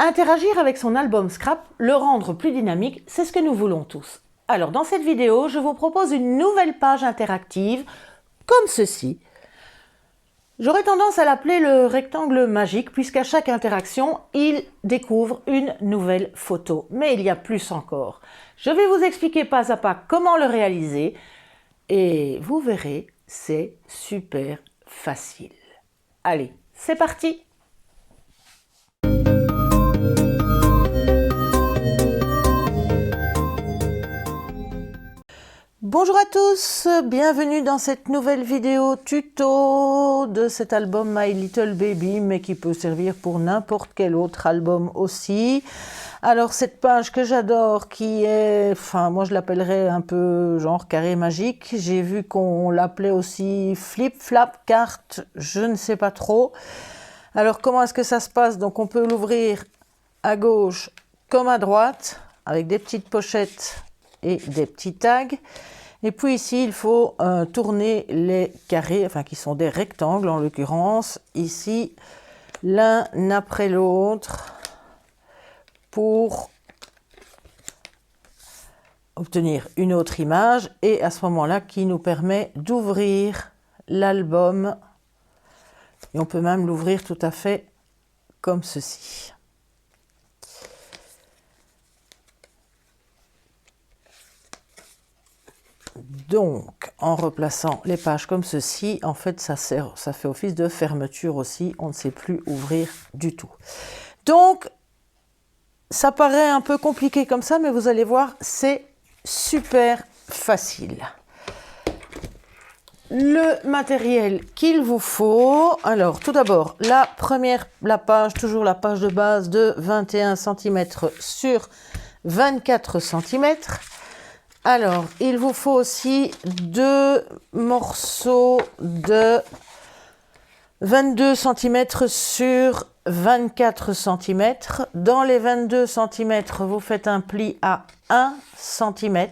Interagir avec son album scrap, le rendre plus dynamique, c'est ce que nous voulons tous. Alors dans cette vidéo, je vous propose une nouvelle page interactive, comme ceci. J'aurais tendance à l'appeler le rectangle magique, puisqu'à chaque interaction, il découvre une nouvelle photo. Mais il y a plus encore. Je vais vous expliquer pas à pas comment le réaliser, et vous verrez, c'est super facile. Allez, c'est parti! Bonjour à tous, bienvenue dans cette nouvelle vidéo tuto de cet album My Little Baby, mais qui peut servir pour n'importe quel autre album aussi. Alors cette page que j'adore, qui est, moi je l'appellerais un peu genre carré magique. J'ai vu qu'on l'appelait aussi flip flap carte, je ne sais pas trop. Alors comment est-ce que ça se passe? Donc on peut l'ouvrir à gauche comme à droite, avec des petites pochettes et des petits tags. Et puis ici, il faut tourner les carrés, enfin qui sont des rectangles en l'occurrence, ici, l'un après l'autre, pour obtenir une autre image, et à ce moment-là, qui nous permet d'ouvrir l'album. Et on peut même l'ouvrir tout à fait comme ceci. Donc, en replaçant les pages comme ceci, en fait, ça fait office de fermeture aussi. On ne sait plus ouvrir du tout. Donc, ça paraît un peu compliqué comme ça, mais vous allez voir, c'est super facile. Le matériel qu'il vous faut, alors tout d'abord, la page, toujours la page de base de 21 cm sur 24 cm. Alors, il vous faut aussi deux morceaux de 22 cm sur 24 cm. Dans les 22 cm, vous faites un pli à 1 cm.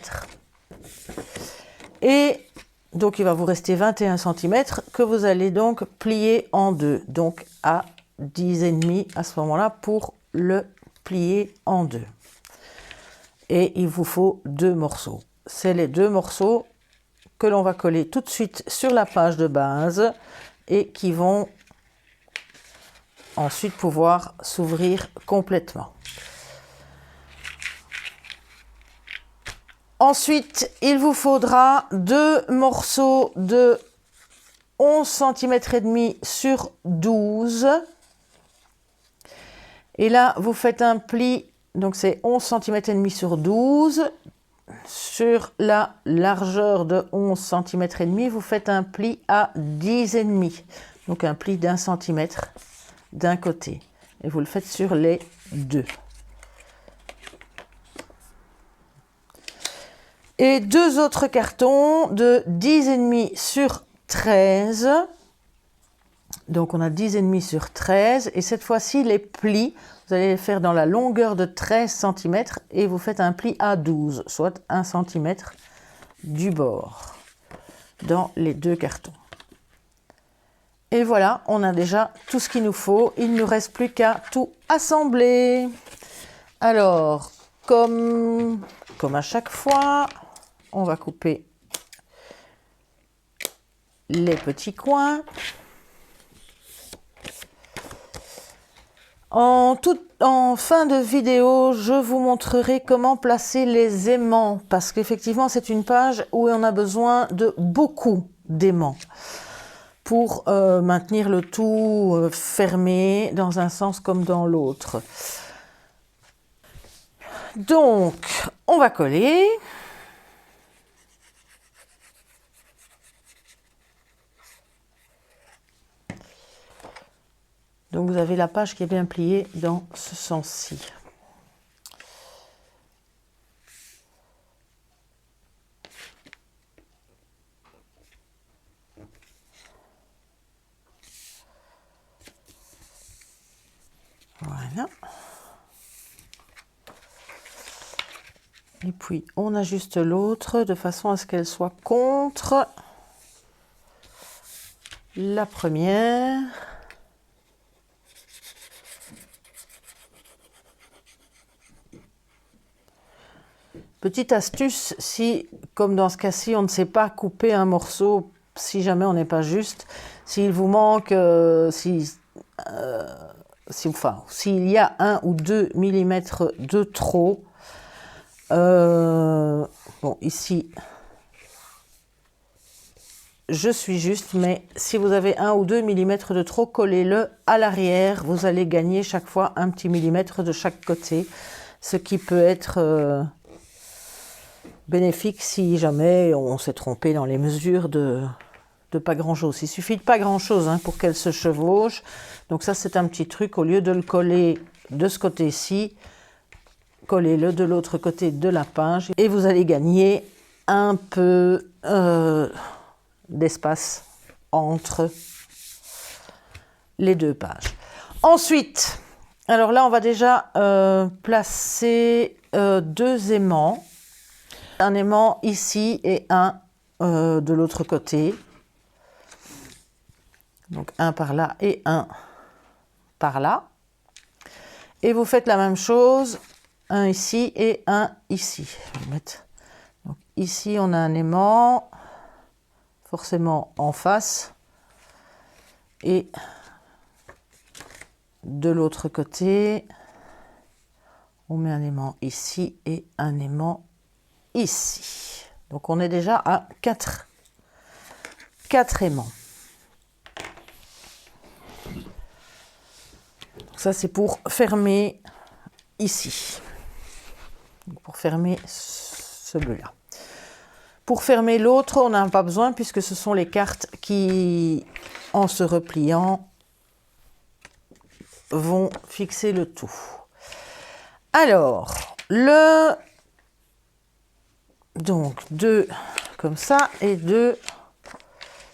Et donc, il va vous rester 21 cm que vous allez donc plier en deux. Donc, à 10,5 à ce moment-là pour le plier en deux. Et il vous faut deux morceaux. C'est les deux morceaux que l'on va coller tout de suite sur la page de base et qui vont ensuite pouvoir s'ouvrir complètement. Ensuite, il vous faudra deux morceaux de 11 cm et demi sur 12. Et là, vous faites un pli, donc c'est 11 cm et demi sur 12. Sur la largeur de 11 cm et demi, vous faites un pli à 10,5. Donc un pli d'1 cm d'un côté. Et vous le faites sur les deux. Et deux autres cartons de 10,5 sur 13. Donc on a 10,5 sur 13. Et cette fois-ci, les plis, vous allez les faire dans la longueur de 13 cm et vous faites un pli à 12, soit 1 cm du bord dans les deux cartons. Et voilà, on a déjà tout ce qu'il nous faut. Il ne nous reste plus qu'à tout assembler. Alors, comme à chaque fois, on va couper les petits coins. En fin de vidéo, je vous montrerai comment placer les aimants, parce qu'effectivement, c'est une page où on a besoin de beaucoup d'aimants pour maintenir le tout fermé dans un sens comme dans l'autre. Donc, on va coller. Donc vous avez la page qui est bien pliée dans ce sens-ci. Voilà. Et puis on ajuste l'autre de façon à ce qu'elle soit contre la première. Petite astuce, si, comme dans ce cas-ci, on ne sait pas couper un morceau, si jamais on n'est pas juste, s'il vous manque, s'il y a 1 ou 2 mm de trop, bon, ici, je suis juste, mais si vous avez 1 ou 2 mm de trop, collez-le à l'arrière. Vous allez gagner chaque fois un petit millimètre de chaque côté, ce qui peut être bénéfique si jamais on s'est trompé dans les mesures de pas grand-chose. Il suffit de pas grand-chose hein, pour qu'elle se chevauche. Donc ça, c'est un petit truc. Au lieu de le coller de ce côté-ci, collez-le de l'autre côté de la page et vous allez gagner un peu d'espace entre les deux pages. Ensuite, alors là, on va déjà placer 2 aimants. Un aimant ici et un de l'autre côté. Donc un par là et un par là. Et vous faites la même chose, un ici et un ici. Je vais mettre. Donc ici, on a un aimant, forcément en face. Et de l'autre côté, on met un aimant ici et un aimant ici. Donc on est déjà à 4 aimants. Ça, c'est pour fermer ici. Pour fermer ce bleu-là. Pour fermer l'autre, on n'a pas besoin puisque ce sont les cartes qui, en se repliant, vont fixer le tout. Alors, donc 2 comme ça et 2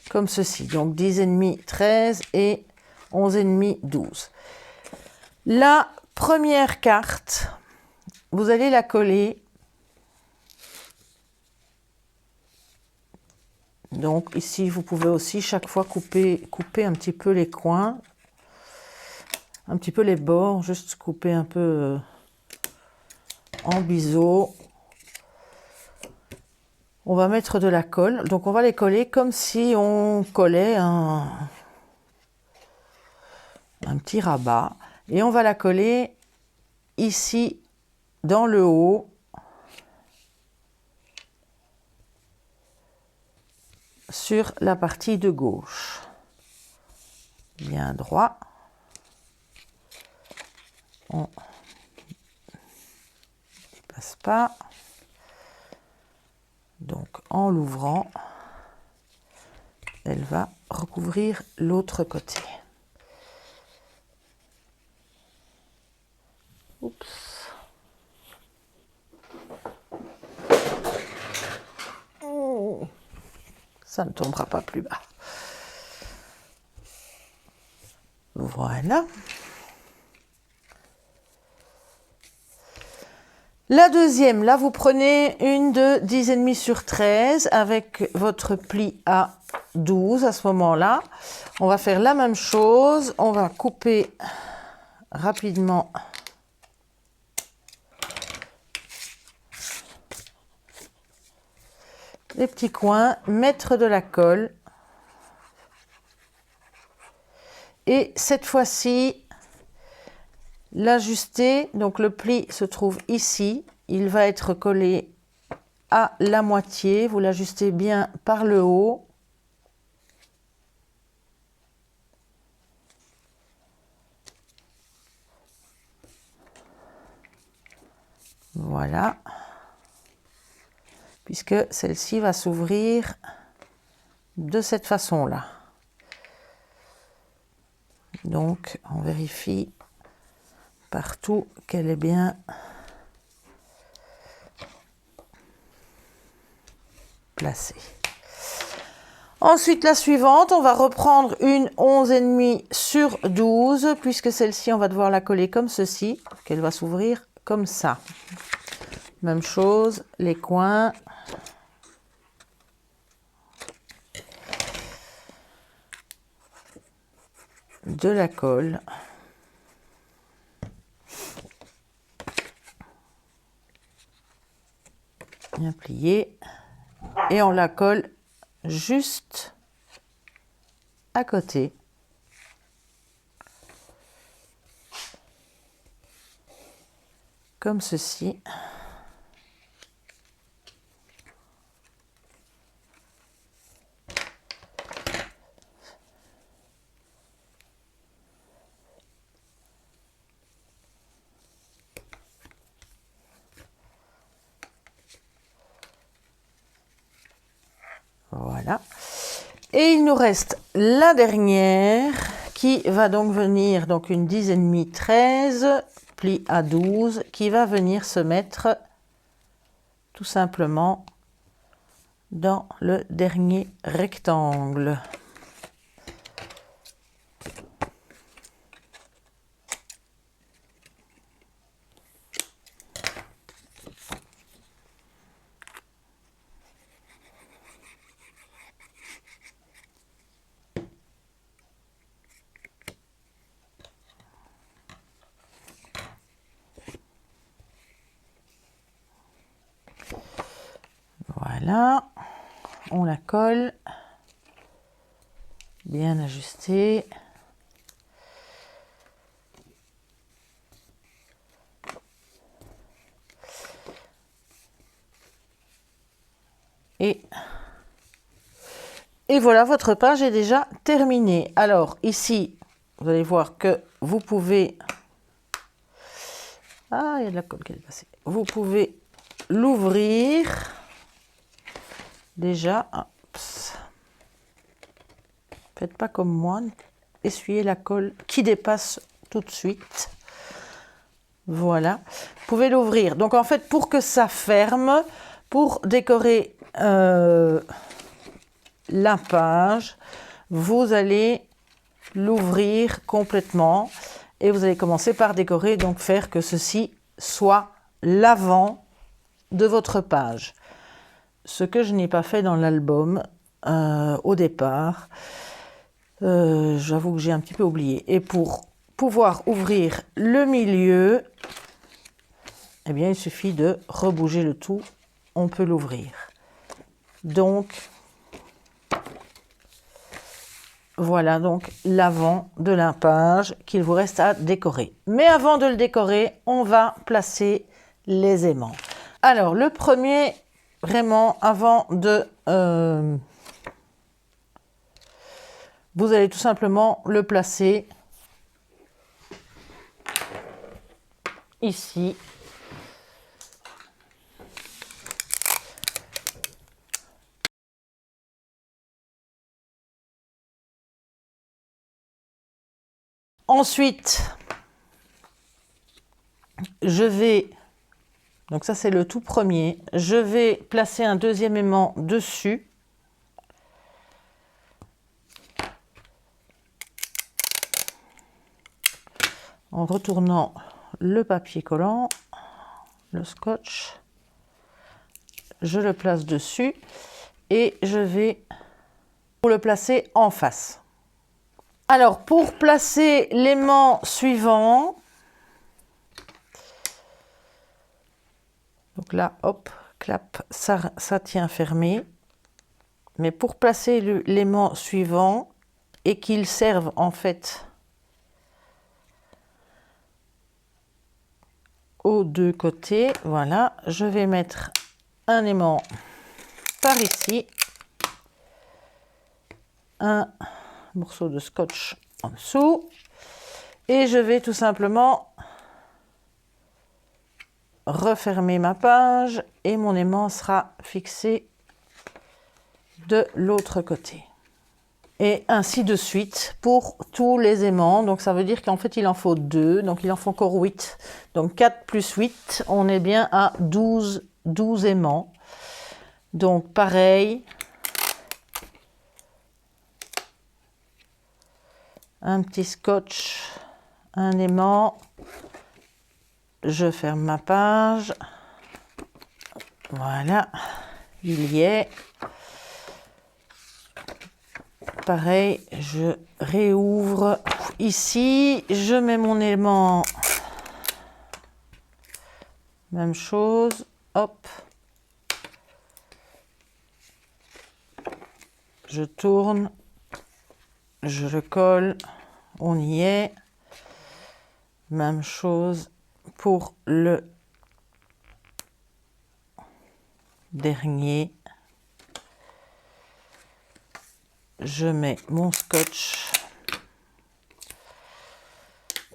comme ceci. Donc 10,5, 13 et 11,5, 12. La première carte, vous allez la coller. Donc ici, vous pouvez aussi chaque fois couper un petit peu les coins, un petit peu les bords, juste couper un peu en biseau. On va mettre de la colle, donc on va les coller comme si on collait un petit rabat. Et on va la coller ici dans le haut. Sur la partie de gauche. Bien droit. On ne passe pas. Donc en l'ouvrant, elle va recouvrir l'autre côté. Oups. Oh. Ça ne tombera pas plus bas. Voilà. La deuxième, là vous prenez une de 10,5 sur 13 avec votre pli à 12 à ce moment-là. On va faire la même chose, on va couper rapidement les petits coins, mettre de la colle. Et cette fois-ci, l'ajuster, donc le pli se trouve ici, il va être collé à la moitié, vous l'ajustez bien par le haut. Voilà. Puisque celle-ci va s'ouvrir de cette façon-là. Donc, on vérifie partout qu'elle est bien placée. Ensuite, la suivante, on va reprendre une 11,5 sur 12, puisque celle-ci, on va devoir la coller comme ceci, qu'elle va s'ouvrir comme ça. Même chose, les coins. De la colle. Bien pliée. Et on la colle juste à côté. Comme ceci. Voilà. Et il nous reste la dernière qui va donc venir, donc une 10,5, 13, pli à 12, qui va venir se mettre tout simplement dans le dernier rectangle. Voilà, on la colle, bien ajustée. Et voilà, votre page est déjà terminée. Alors ici, vous allez voir que vous pouvez... Ah, il y a de la colle qui est passée. Vous pouvez l'ouvrir. Déjà, faites pas comme moi, essuyez la colle qui dépasse tout de suite. Voilà, vous pouvez l'ouvrir. Donc en fait, pour que ça ferme, pour décorer la page, vous allez l'ouvrir complètement et vous allez commencer par décorer, donc faire que ceci soit l'avant de votre page. Ce que je n'ai pas fait dans l'album au départ, j'avoue que j'ai un petit peu oublié. Et pour pouvoir ouvrir le milieu, eh bien il suffit de rebouger le tout, on peut l'ouvrir. Donc voilà donc l'avant de la page qu'il vous reste à décorer. Mais avant de le décorer, on va placer les aimants. Alors le premier, vraiment avant de... vous allez tout simplement le placer ici. Ensuite, je vais, donc ça c'est le tout premier, je vais placer un deuxième aimant dessus. En retournant le papier collant, le scotch, je le place dessus et je vais le placer en face. Alors pour placer l'aimant suivant, donc là, hop, clap, ça tient fermé. Mais pour placer l'aimant suivant et qu'il serve en fait aux deux côtés, voilà, je vais mettre un aimant par ici, un morceau de scotch en dessous et je vais tout simplement refermer ma page et mon aimant sera fixé de l'autre côté. Et ainsi de suite pour tous les aimants. Donc ça veut dire qu'en fait il en faut 2, donc il en faut encore 8. Donc 4 plus 8, on est bien à 12 aimants. Donc pareil, un petit scotch, un aimant, je ferme ma page, voilà, il y est. Pareil, je réouvre ici, je mets mon aimant, même chose, hop, je tourne, je le colle, on y est. Même chose pour le dernier. Je mets mon scotch,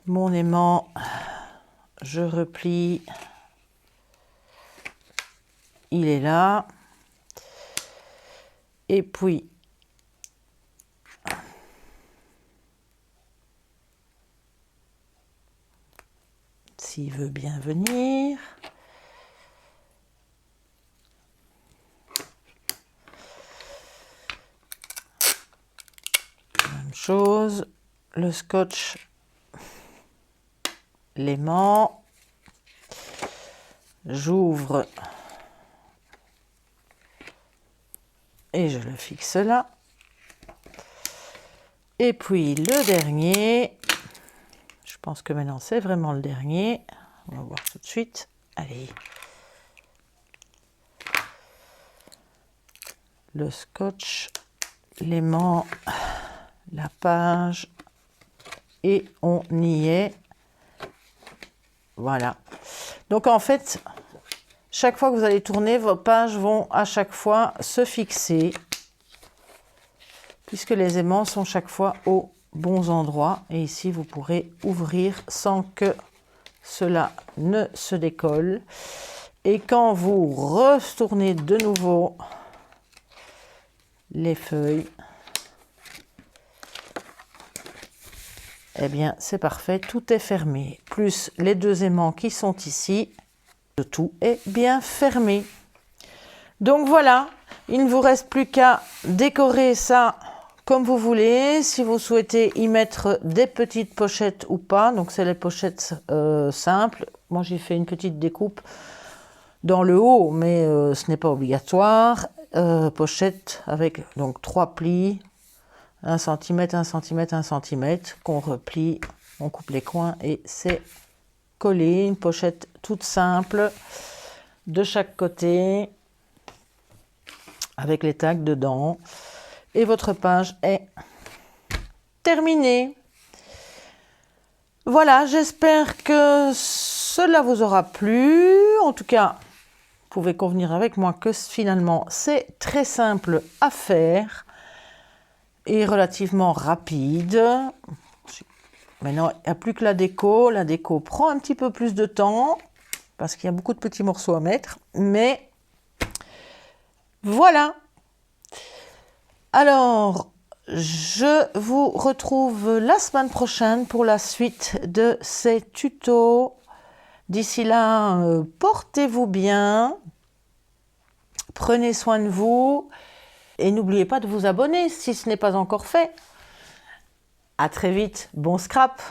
mon aimant, je replie, il est là, et puis s'il veut bien venir, même chose, le scotch, l'aimant, j'ouvre et je le fixe là. Et puis le dernier, je pense que maintenant c'est vraiment le dernier, on va voir tout de suite. Allez, le scotch, l'aimant, la page, et on y est. Voilà. Donc en fait, chaque fois que vous allez tourner, vos pages vont à chaque fois se fixer, puisque les aimants sont chaque fois aux bons endroits. Et ici, vous pourrez ouvrir sans que cela ne se décolle. Et quand vous retournez de nouveau les feuilles, eh bien, c'est parfait, tout est fermé. Plus les deux aimants qui sont ici, tout est bien fermé. Donc voilà, il ne vous reste plus qu'à décorer ça comme vous voulez. Si vous souhaitez y mettre des petites pochettes ou pas, donc c'est les pochettes simples. Moi, j'ai fait une petite découpe dans le haut, mais ce n'est pas obligatoire. Pochette avec donc 3 plis. 1 cm, 1 cm, 1 cm, qu'on replie, on coupe les coins et c'est collé. Une pochette toute simple de chaque côté avec les tags dedans. Et votre page est terminée. Voilà, j'espère que cela vous aura plu. En tout cas, vous pouvez convenir avec moi que finalement, c'est très simple à faire et relativement rapide. Maintenant, il n'y a plus que la déco. La déco prend un petit peu plus de temps parce qu'il y a beaucoup de petits morceaux à mettre. Mais voilà. Alors, je vous retrouve la semaine prochaine pour la suite de ces tutos. D'ici là, portez-vous bien. Prenez soin de vous. Et n'oubliez pas de vous abonner si ce n'est pas encore fait. À très vite, bon scrap!